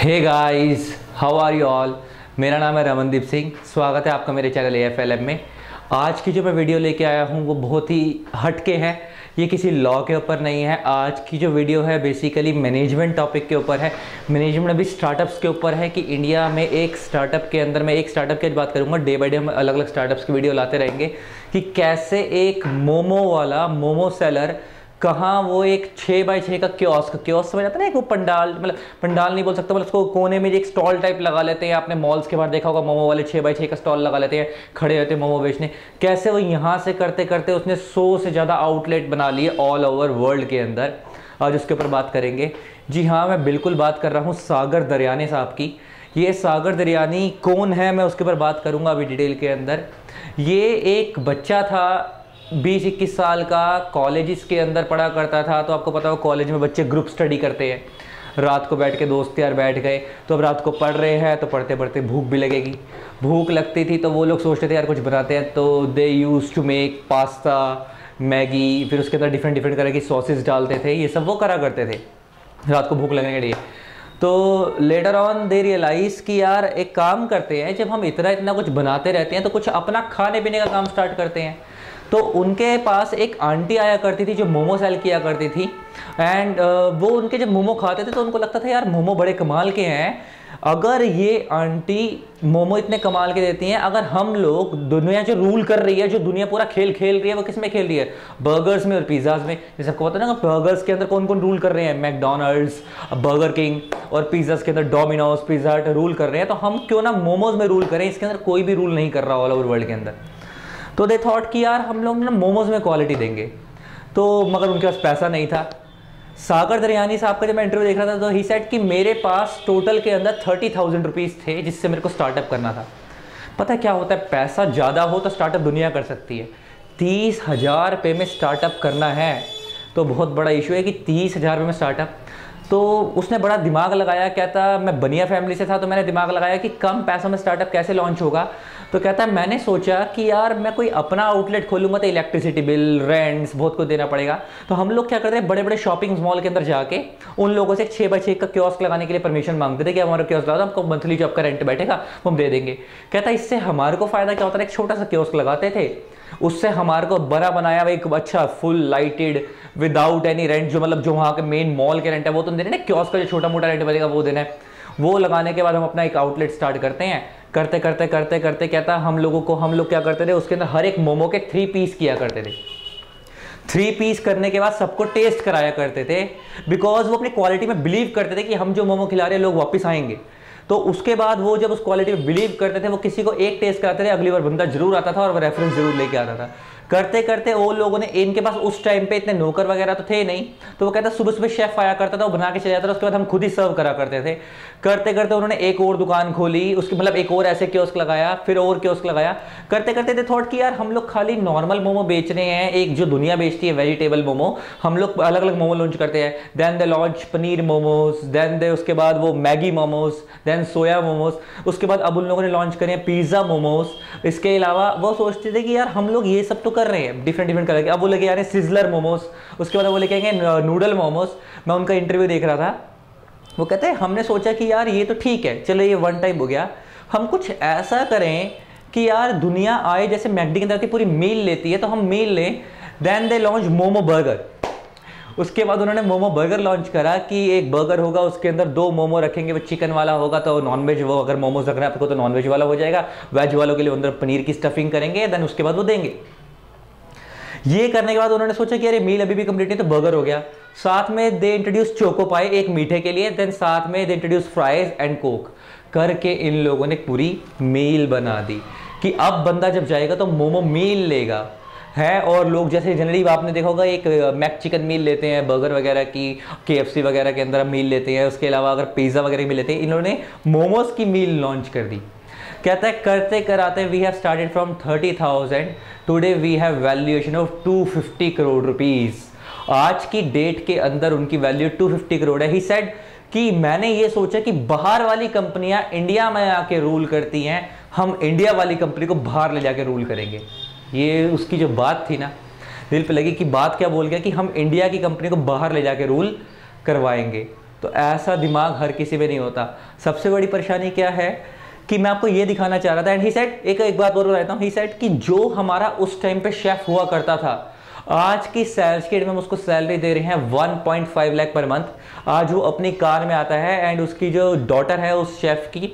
Hey guys, how are you all. मेरा नाम है रमनदीप सिंह। स्वागत है आपका मेरे चैनल AFLM में। आज की जो मैं वीडियो लेके आया हूँ वो बहुत ही हटके है। ये किसी लॉ के ऊपर नहीं है। आज की जो वीडियो है बेसिकली मैनेजमेंट टॉपिक के ऊपर है। मैनेजमेंट अभी स्टार्टअप्स के ऊपर है कि इंडिया में एक स्टार्टअप के अंदर, मैं एक स्टार्टअप की बात करूँगा, डे बाई डे हम अलग अलग स्टार्टअप्स की वीडियो लाते रहेंगे कि कैसे एक मोमो वाला मोमो सेलर, कहाँ वो एक 6x6 का क्योस्क समझ आता है ना, एक वो पंडाल, मतलब पंडाल नहीं बोल सकता, मतलब उसको कोने में एक स्टॉल टाइप लगा लेते हैं। आपने मॉल्स के बाहर देखा होगा, मोमो वाले 6x6 का स्टॉल लगा लेते हैं, खड़े रहते हैं मोमो बेचने। कैसे वो यहाँ से करते करते उसने 100 से ज़्यादा आउटलेट बना लिए ऑल ओवर वर्ल्ड के अंदर। आज उसके ऊपर बात करेंगे। जी हाँ, मैं बिल्कुल बात कर रहा हूँ सागर दरयानी साहब की। ये सागर दरयानी कौन है, मैं उसके ऊपर बात करूँगा अभी डिटेल के अंदर। ये एक बच्चा था 20-21 साल का, कॉलेज के अंदर पढ़ा करता था। तो आपको पता हो कॉलेज में बच्चे ग्रुप स्टडी करते हैं। रात को बैठ के दोस्त यार बैठ गए, तो अब रात को पढ़ रहे हैं तो पढ़ते पढ़ते भूख भी लगेगी। भूख लगती थी तो वो लोग सोचते थे यार कुछ बनाते हैं, तो they use to make pasta, Maggi, फिर उसके अंदर डिफरेंट डिफरेंट तरह की सॉसेस डालते थे। ये सब वो करा करते थे रात को भूख लगने के लिए। तो लेटर ऑन दे रियलाइज़ कि यार एक काम करते हैं, जब हम इतना कुछ बनाते रहते हैं तो कुछ अपना खाने पीने का काम स्टार्ट करते हैं। तो उनके पास एक आंटी आया करती थी जो मोमो सेल किया करती थी। एंड वो उनके जब मोमो खाते थे तो उनको लगता था यार मोमो बड़े कमाल के हैं। अगर ये आंटी मोमो इतने कमाल के देती हैं, अगर हम लोग, दुनिया जो रूल कर रही है, जो दुनिया पूरा खेल खेल रही है, वो किस में खेल रही है? बर्गर्स में और पिज़्ज़ाज में। जैसे आपको पता है ना, बर्गर्स के अंदर कौन कौन रूल कर रहे हैं? मैकडोनल्ड्स, बर्गर किंग, और पिज़्ज़ाज के अंदर डोमिनोज, पिज़्ज़ा हट रूल कर रहे हैं। तो हम क्यों ना मोमोज में रूल करें? इसके अंदर कोई भी रूल नहीं कर रहा ऑल ओवर वर्ल्ड के अंदर। तो दे थॉट कि यार हम लोग ना मोमोज में क्वालिटी देंगे। तो मगर उनके पास पैसा नहीं था। सागर दरयानी साहब का जब मैं इंटरव्यू देख रहा था तो ही सेड कि मेरे पास टोटल के अंदर 30,000 रुपीज़ थे जिससे मेरे को स्टार्टअप करना था। पता है क्या होता है, पैसा ज़्यादा हो तो स्टार्टअप दुनिया कर सकती है। 30,000 रुपये में स्टार्टअप करना है तो बहुत बड़ा इशू है कि 30,000 रुपये में स्टार्टअप। तो उसने बड़ा दिमाग लगाया। कहता मैं बनिया फैमिली से था, तो मैंने दिमाग लगाया कि कम पैसों में स्टार्टअप कैसे लॉन्च होगा। तो कहता मैंने सोचा कि यार मैं कोई अपना आउटलेट खोलूँगा तो इलेक्ट्रिसिटी बिल, रेंट्स, बहुत कुछ देना पड़ेगा। तो हम लोग क्या करते हैं, बड़े बड़े शॉपिंग मॉल के अंदर जाके उन लोगों से 6x6 का क्योस्क लगाने के लिए परमिशन मांगते थे कि हमारा क्योस्क लगा दो, हमको मंथली जो आपका रेंट बैठेगा वो हम दे देंगे। कहता इससे हमारे को फ़ायदा क्या होता है, एक छोटा सा क्योस्क लगाते थे, उससे हमारे को बड़ा बनाया हुआ एक अच्छा full lighted without any rent, जो मतलब जो वहाँ के मेन मॉल के रेंट है वो तो देना, क्योस्क का जो छोटा मोटा रेंट बनेगा वो देना है। वो लगाने के बाद हम अपना एक आउटलेट स्टार्ट करते हैं। करते करते करते करते कहता हम लोग क्या करते थे, उसके अंदर हर एक मोमो के 3 पीस किया करते थे। 3 पीस करने के बाद सबको टेस्ट कराया करते थे, बिकॉज वो अपनी क्वालिटी में बिलीव करते थे कि हम जो मोमो खिला रहे हैं लोग वापस आएंगे। तो उसके बाद वो जब उस क्वालिटी में बिलीव करते थे, वो किसी को एक टेस्ट कराते थे, अगली बार बंदा जरूर आता था और वो रेफरेंस जरूर लेके आता था। करते करते वो लोगों ने, इनके पास उस टाइम पे इतने नौकर वगैरह तो थे नहीं, तो वो कहता सुबह सुबह शेफ आया करता था, वो बना के चले जाता था, उसके बाद हम खुद ही सर्व करा करते थे। करते करते उन्होंने एक और दुकान खोली, उसके मतलब एक और ऐसे कियोस्क लगाया, फिर और कियोस्क लगाया। करते करते दे थॉट कि यार हम लोग खाली नॉर्मल मोमो बेच रहे हैं, एक जो दुनिया बेचती है वेजिटेबल मोमो, हम लोग अलग अलग मोमो लॉन्च करते हैं। Then they launch paneer momos, then they उसके बाद वो Maggi momos, then soya momos, उसके बाद अब उन लोगों ने लॉन्च करे पिज़्ज़ा मोमोज। इसके अलावा वो सोचते थे कि यार हम लोग ये सब तो कर रहे हैं डिफरेंट डिफरेंट कलर के। अब वो लेके आ रहे हैं सिजलर मोमोज, उसके बाद वो लेके आएंगे नूडल मोमोज। मैं उनका इंटरव्यू देख रहा था, वो कहते हैं हमने सोचा कि यार ये तो ठीक है, चलो ये वन टाइम हो गया, हम कुछ ऐसा करें कि यार दुनिया आए, जैसे मैकडी के अंदर की पूरी मील लेती है तो हम मील लें। Then they launch momo burger. उसके बाद उन्होंने मोमो बर्गर लॉन्च करा कि एक बर्गर होगा, उसके अंदर 2 मोमो रखेंगे, वो चिकन वाला होगा तो नॉनवेज, वो अगर मोमोज रखना है आपको तो नॉनवेज वाला हो जाएगा, वेज वालों के लिए अंदर पनीर की स्टफिंग करेंगे, देन उसके बाद वो देंगे। ये करने के बाद उन्होंने सोचा कि अरे मील अभी भी कंप्लीट नहीं, तो बर्गर हो गया। साथ में दे इंट्रोड्यूस चोको पाई, एक मीठे के लिए, देन साथ में they introduce fries and Coke. करके इन लोगों ने पूरी मील बना दी कि अब बंदा जब जाएगा तो मोमो मील लेगा है। और लोग जैसे जनरली आपने देखा होगा एक मैक चिकन मील लेते हैं बर्गर वगैरह की, KFC वगैरह के अंदर मील लेते हैं, उसके अलावा अगर पिज़्ज़ा वगैरह की मील लेते हैं, इन्होंने मोमोज की मील लॉन्च कर दी। कहता है करते कराते we have started from 30,000, today we have valuation of 250 crore rupees. आज की डेट के अंदर उनकी वैल्यू 250 करोड़ है। ही सेड कि मैंने ये सोचा कि बाहर वाली कंपनियां इंडिया में आके रूल करती हैं, हम इंडिया वाली कंपनी को बाहर ले जाके रूल करेंगे। ये उसकी जो बात थी ना, दिल पे लगी कि बात क्या बोल गया कि हम इंडिया की कंपनी को बाहर ले जाके रूल करवाएंगे। तो तो ऐसा दिमाग हर किसी में नहीं होता। सबसे बड़ी परेशानी क्या है कि मैं आपको ये दिखाना चाह रहा था, एंड ही सेड, एक बात और बताता हूँ, ही सेड कि जो हमारा उस टाइम पे शेफ हुआ करता था, आज की सैलरी डेट में हम उसको सैलरी दे रहे हैं 1.5 लाख पर मंथ। आज वो अपनी कार में आता है एंड उसकी जो डॉटर है उस शेफ की,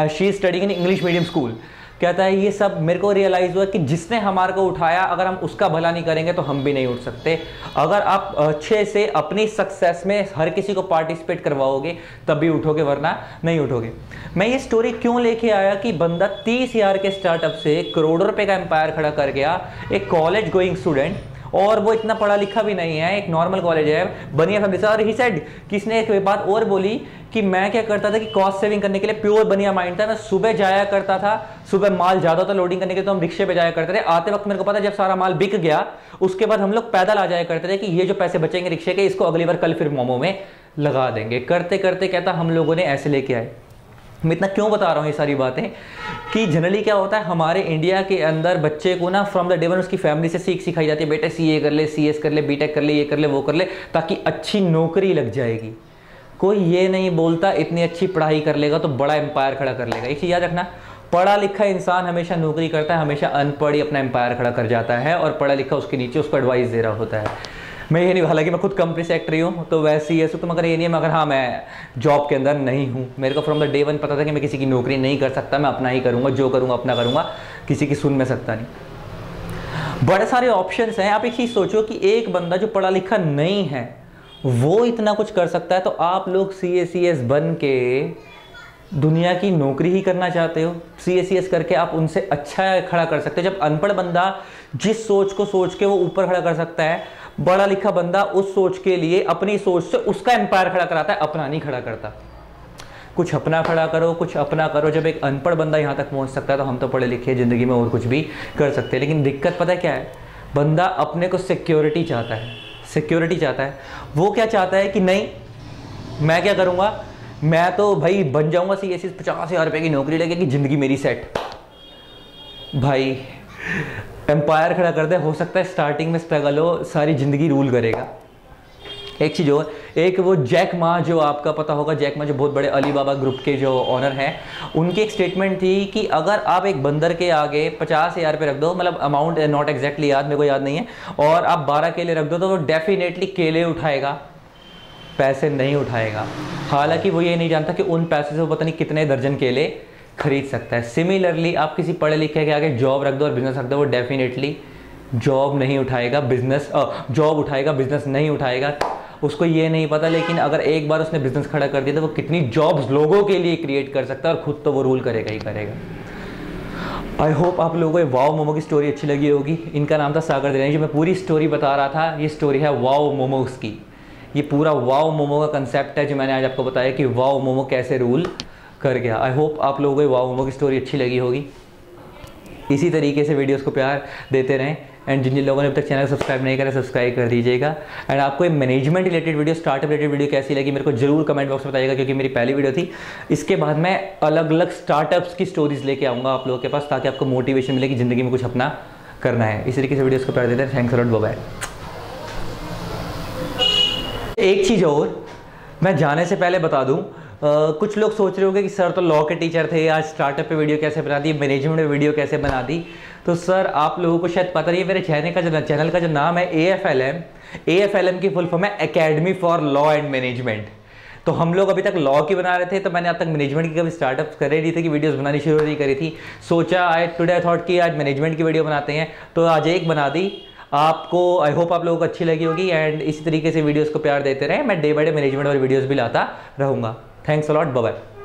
she is studying in English medium school. कहता है ये सब मेरे को रियलाइज हुआ कि जिसने हमारे को उठाया, अगर हम उसका भला नहीं करेंगे तो हम भी नहीं उठ सकते। अगर आप अच्छे से अपनी सक्सेस में हर किसी को पार्टिसिपेट करवाओगे तभी उठोगे, वरना नहीं उठोगे। मैं ये स्टोरी क्यों लेके आया कि बंदा 30,000 के स्टार्टअप से करोड़ों रुपए का एम्पायर खड़ा कर गया, एक कॉलेज गोइंग स्टूडेंट, और वो इतना पढ़ा लिखा भी नहीं है, एक नॉर्मल कॉलेज है, बनिया फैमिली से। और ही सेड, किसने एक बात और बोली कि मैं क्या करता था कि कॉस्ट सेविंग करने के लिए, प्योर बनिया माइंड था, मैं सुबह जाया करता था, सुबह माल ज्यादा था लोडिंग करने के लिए तो हम रिक्शे पे जाया करते थे। आते वक्त मेरे को पता जब सारा माल बिक गया उसके बाद हम लोग पैदल आ जाया करते थे कि ये जो पैसे बचेंगे रिक्शे के, इसको अगली बार कल फिर मोमो में लगा देंगे। करते करते कहता हम लोगों ने ऐसे लेके आए। मैं इतना क्यों बता रहा हूँ ये सारी बातें कि जनरली क्या होता है हमारे इंडिया के अंदर बच्चे को ना फ्रॉम द डे वन उसकी फैमिली से सीख सिखाई जाती है, बेटे सीए कर ले, सीएस कर ले, बीटेक कर ले, ये कर ले, वो कर ले, ताकि अच्छी नौकरी लग जाएगी। कोई ये नहीं बोलता इतनी अच्छी पढ़ाई कर लेगा तो बड़ा एम्पायर खड़ा कर लेगा। एक चीज़ याद रखना, पढ़ा लिखा इंसान हमेशा नौकरी करता है, हमेशा अनपढ़ ही अपना एम्पायर खड़ा कर जाता है और पढ़ा लिखा उसके नीचे उसको एडवाइस दे रहा होता है। मैं ये नहीं, हालांकि मैं खुद कंपनी सेक्रेटरी हूँ तो वैसे ही है तो मगर ये नहीं है, मगर हाँ मैं जॉब के अंदर नहीं हूँ। मेरे को फ्रॉम द डे वन पता था कि मैं किसी की नौकरी नहीं कर सकता, मैं अपना ही करूँगा, जो करूँगा अपना करूँगा, किसी की सुन मैं सकता नहीं। बड़े सारे ऑप्शंस हैं। आप एक चीज़ सोचो कि एक बंदा जो पढ़ा लिखा नहीं है वो इतना कुछ कर सकता है, तो आप लोग CACS बन के दुनिया की नौकरी ही करना चाहते हो। CACS करके आप उनसे अच्छा खड़ा कर सकते हो। जब अनपढ़ बंदा जिस सोच को सोच के वो ऊपर खड़ा कर सकता है, बड़ा लिखा बंदा उस सोच के लिए अपनी सोच से उसका एम्पायर खड़ा कराता है, अपना नहीं खड़ा करता। कुछ अपना खड़ा करो, कुछ अपना करो। जब एक अनपढ़ बंदा यहाँ तक पहुँच सकता है तो हम तो पढ़े लिखे ज़िंदगी में और कुछ भी कर सकते हैं। लेकिन दिक्कत पता है क्या है, बंदा अपने को सिक्योरिटी चाहता है, सिक्योरिटी चाहता है। वो क्या चाहता है कि नहीं मैं क्या करूँगा, मैं तो भाई बन जाऊँगा CACS, 50,000 रुपये की नौकरी लगेगी, ज़िंदगी मेरी सेट। भाई एम्पायर खड़ा कर दे, हो सकता है स्टार्टिंग में स्ट्रगल हो, सारी ज़िंदगी रूल करेगा। एक चीज़ और, एक वो जैक मा, जो आपका पता होगा, जैक मा जो बहुत बड़े अलीबाबा ग्रुप के जो ऑनर हैं, उनकी एक स्टेटमेंट थी कि अगर आप एक बंदर के आगे 50,000 रुपये रख दो, मतलब अमाउंट नॉट एग्जैक्टली याद, मेरे को याद नहीं है, और आप 12 केले रख दो तो वो डेफिनेटली केले उठाएगा, पैसे नहीं उठाएगा। हालांकि वो ये नहीं जानता कि उन पैसे से वो पता नहीं कितने दर्जन केले खरीद सकता है। सिमिलरली आप किसी पढ़े लिखे के आगे जॉब रख दो और बिजनेस रख दो, वो डेफिनेटली जॉब नहीं उठाएगा, बिजनेस जॉब उठाएगा, बिजनेस नहीं उठाएगा। उसको ये नहीं पता, लेकिन अगर एक बार उसने बिजनेस खड़ा कर दिया तो वो कितनी जॉब्स लोगों के लिए क्रिएट कर सकता है, और खुद तो वो रूल करेगा ही करेगा। आई होप आप लोगों को वाओ मोमो की स्टोरी अच्छी लगी होगी। इनका नाम था सागर दिलानी। जो मैं पूरी स्टोरी बता रहा था, ये स्टोरी है वाओ मोमोज की। ये पूरा वाओ मोमो का कंसेप्ट है जो मैंने आज आपको बताया कि वाओ मोमो कैसे रूल कर गया। आई होप आप लोगों को वाओ मोमो की स्टोरी अच्छी लगी होगी। इसी तरीके से वीडियोस को प्यार देते रहें, एंड जिन जिन लोगों ने अब तक चैनल सब्सक्राइब नहीं करा सब्सक्राइब कर दीजिएगा। एंड आपको ये management related video, startup related video कैसी लगी मेरे को जरूर कमेंट बॉक्स में बताइएगा, क्योंकि मेरी पहली वीडियो थी। इसके बाद मैं अलग अलग स्टार्टअप्स की स्टोरीज लेके आऊँगा आप लोगों के पास, ताकि आपको मोटिवेशन मिले कि ज़िंदगी में कुछ अपना करना है। इसी तरीके से वीडियोस को प्यार देते हैं। Thanks a lot, bye bye. एक चीज़ और मैं जाने से पहले बता दूं, कुछ लोग सोच रहे होंगे कि सर तो लॉ के टीचर थे, आज स्टार्टअप पे वीडियो कैसे बना दी, मैनेजमेंट पे वीडियो कैसे बना दी। तो सर आप लोगों को शायद पता नहीं है, मेरे चैनल का जो नाम है AFLM की फुल फॉर्म है academy for law and management. तो हम लोग अभी तक लॉ की बना रहे थे, तो मैंने अब तक मैनेजमेंट की कभी स्टार्टअप कर ही नहीं थे कि वीडियोस बनानी शुरू नहीं करी थी। सोचा टुडे आई थॉट कि आज मैनेजमेंट की वीडियो बनाते हैं, तो आज एक बना दी। आपको आई होप आप लोगों को अच्छी लगी होगी, एंड इसी तरीके से वीडियोस को प्यार देते रहे। मैं डे बाय डे मैनेजमेंट और वीडियोस भी लाता रहूँगा। Thanks a lot, bye bye.